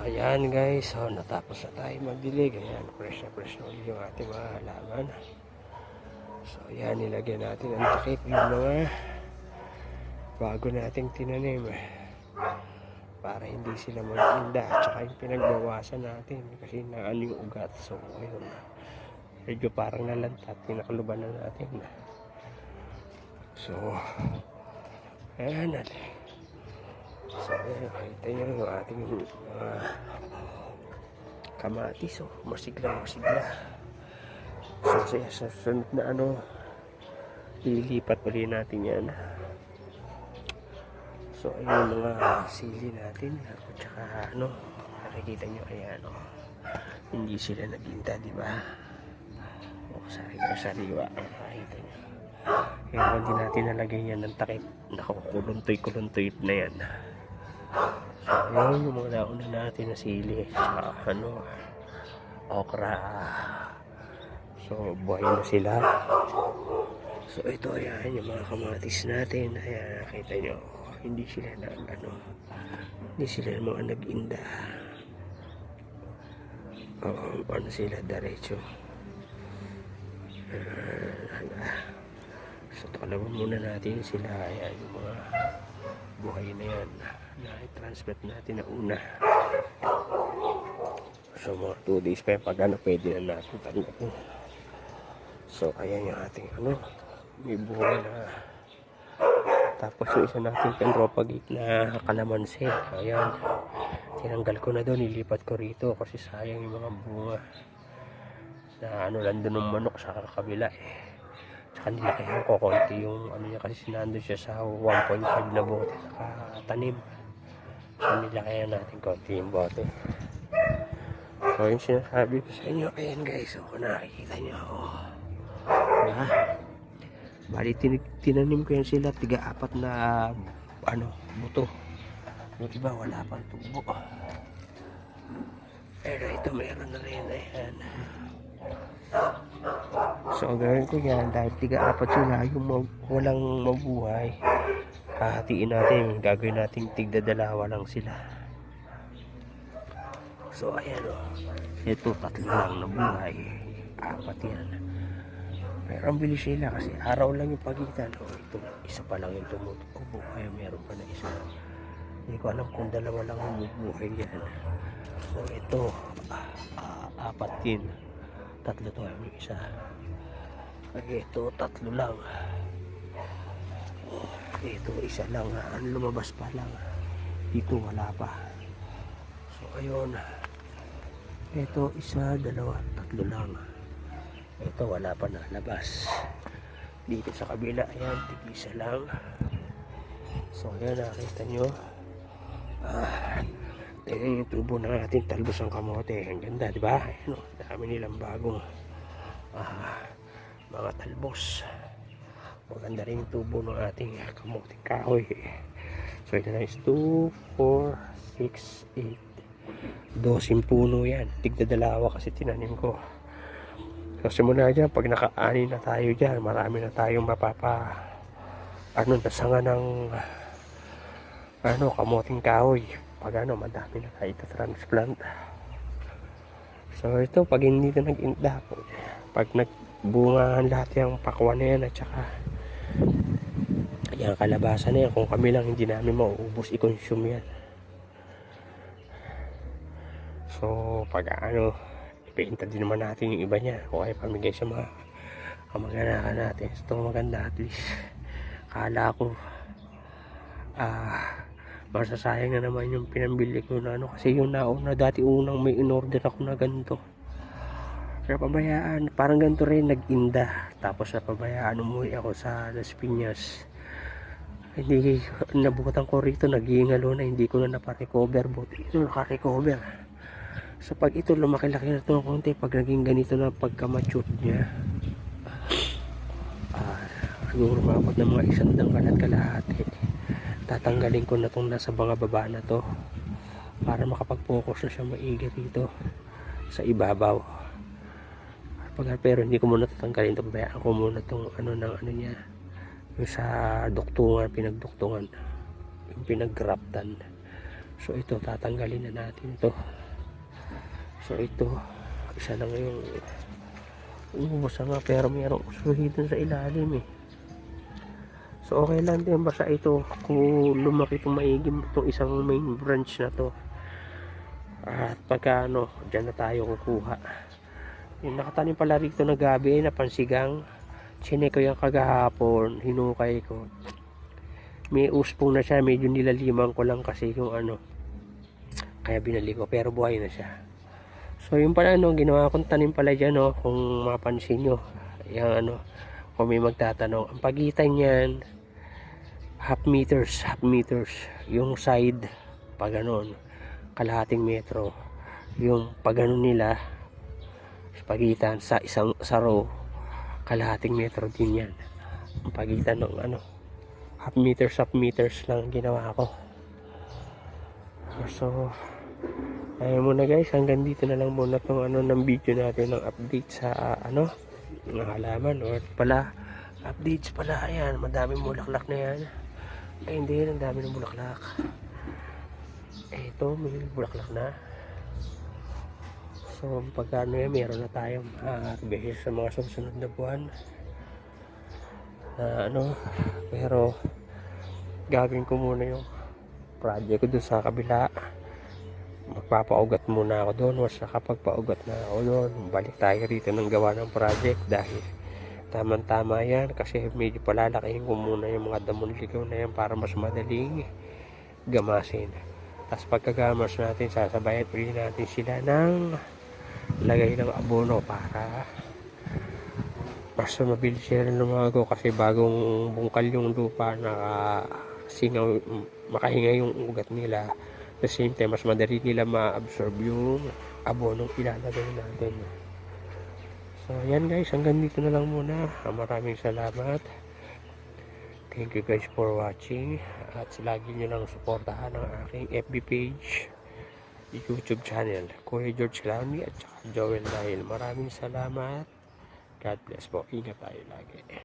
Ayan guys, so natapos na tayo magdilig. Ayan, fresh na ulit yung ating mga halaman. So ayan, nilagyan natin ang takip yung mga bago nating tinanim para hindi sila mag-inda. At saka yung pinagbawasan natin kasi naano yung ugat. So ayun, medyo parang nalantat, pinakaluban na natin. So ayan natin. So ayan, nakita nyo yung ating mga kamatis. So masigla. So sa sunod na lilipat ulit natin yan. So ayun yung mga sili natin. At saka nakikita nyo, ayan hindi sila naginta, diba? Sariwa, nakikita nyo. Kaya hindi natin nalagay yan ng takip. Nakakuluntoy na yan. So ayun yung mga nauna natin na sili. Saka okra. So buhay na sila. So ito, ayan yung mga kamatis natin. Ayan, nakita nyo, hindi sila hindi sila mga nag-inda. Sila diretso. So takalaban muna natin sila. Ayan yung mga buhay na yan na i-transplant natin na una. So mga 2 days pa pag pwede na natin tanggapin. So ayan yung ating may buhay na. Tapos yung isa natin propagate na kalamansi. Ayan, tinanggal ko na doon, nilipat ko rito kasi sayang yung mga bunga na nandun ng manok sa kabila Tsaka nilakihan ko konti yung niya kasi sinando siya sa 1.5 na bote nakatanim. So nilakihan natin konti yung bote. So yung sinasabi ko sa inyo, ayan guys, nakikita nyo diba? Bali tinanim ko yan sila tiga-4 na buto. Yung iba wala pang tubo. Pero ito meron na rin. Ayan. So ang gawin ko yan, dahil tiga-4 sila yung walang mabuhay, hahatiin natin, gagawin natin tigda-2 lang sila. So ayan ito 3 lang nabuhay, 4 yan. Pero ang bilis nila kasi araw lang yung pagitan. Ito isa pa lang yung tumutubo, kaya meron pa na isa. Hindi ko alam kung 2 lang ang mabuhay yan. So ito 4 din, 3 to yung isa. Ito 3 lang. Ito isa lang, lumabas pa lang. Dito wala pa. So ayun, ito 1, 2, 3 lang. Ito wala pa na labas. Dito sa kabila, ayan, tig-isa lang. So ayan, nakita nyo. Tingnan yung tubo na natin, talbos ang kamote. Ang ganda, diba? Ayan, dami nilang bagong mga talbos. Maganda rin yung tubo ng ating kamote kahoy. So ito na is 2, 4, 6, 8, 12 puno yan. Tigda-2 kasi tinanim ko. So simula dyan, pag naka-ani na tayo dyan, marami na tayong nasanga ng kamoting kahoy. Pag madami na tayo ita-transplant. So ito, pag hindi na nag-inda, pag nagbungahan lahat yung pakwan na yan, at saka yung kalabasan na yan, kung kami lang hindi namin mauubos, i-consume yan. So pag ipinta din naman natin yung iba niya, o ay pamigay sa mga kamag-anakan natin. Ito maganda, at least kala ko masasayang na naman yung pinambili ko na kasi yung nauna, dati unang may in-order ako na ganito, pero pabayaan, parang ganito rin nag-inda, tapos napabayaan, umuwi ako sa Las Piñas, hindi nabutan ko rito, nag-iingalo na, hindi ko na naparecover, but ito nakarecover. So pag ito lumaki-laki na ito ng konti, pag naging ganito na pagka-mature niya, siguro mabot ng mga 1 dangkal at kalahati, tatanggalin ko na itong nasa mga baba na to para makapag-focus na siya maigi rito sa ibabaw. Pero hindi ko muna tatanggalin ito, bayaan ko muna itong niya, yung sa duktungan, pinagduktungan, yung pinaggraftan, So ito, tatanggalin na natin to. So ito, isa lang yung umubos nga, pero mayroong suhitan sa ilalim eh. So okay lang din, basta ito kung lumaki itong maigim itong isang main branch na to. At pagka ano, dyan na tayo kukuha. Yung nakatanim pala rito na gabi na pansigang, chinek ko yung kagahapon, hinukay ko. May uspong na siya, medyo nilaliman ko lang kasi yung ano, kaya binali ko, pero buhay na siya. So yung pala ano, ginawa kong tanim pala dyan, no, kung mapansin nyo, yung ano, kung may magtatanong, ang pagitan niyan, half meters, yung side, pag ganon, kalahating metro, yung pag ganon nila, pagitan sa isang sa row, kalahating metro din yan, ang pagitan ng ano, half meters lang ginawa ko. So ayun muna guys, hanggang dito na lang muna tong ano ng video natin ng update sa ano ng halaman, or pala updates pala. Ayan, madaming bulaklak na yan. Ay hindi, ang dami ng bulaklak. Ito, may bulaklak na. So pagka ano yan, meron na tayong harvest sa mga susunod na buwan na ano. Pero gagawin ko muna yung project ko doon sa kabila. Magpapaugat muna ako doon. Once nakapagpaugat na ako doon, balik tayo rito ng gawa ng project, dahil tamang-tama yan, kasi medyo palalakihin ko muna yung mga damon ligaw na yan para mas madaling gamasin. Tapos pagkagamas natin, sasabayan ulit natin sila ng lagay ng abono para mas mabilis sila lumago, kasi bagong bungkal yung lupa, singaw, makahinga yung ugat nila. At the same time, mas madali nila ma-absorb yung abonong ilalagay natin. So yan guys, hanggang dito na lang muna. Maraming salamat. Thank you guys for watching. At lagi nyo lang suportahan ang aking FB page, YouTube channel, Kuya George Clowny at Joel Dahil. Maraming salamat. God bless po. Ingat tayo lagi.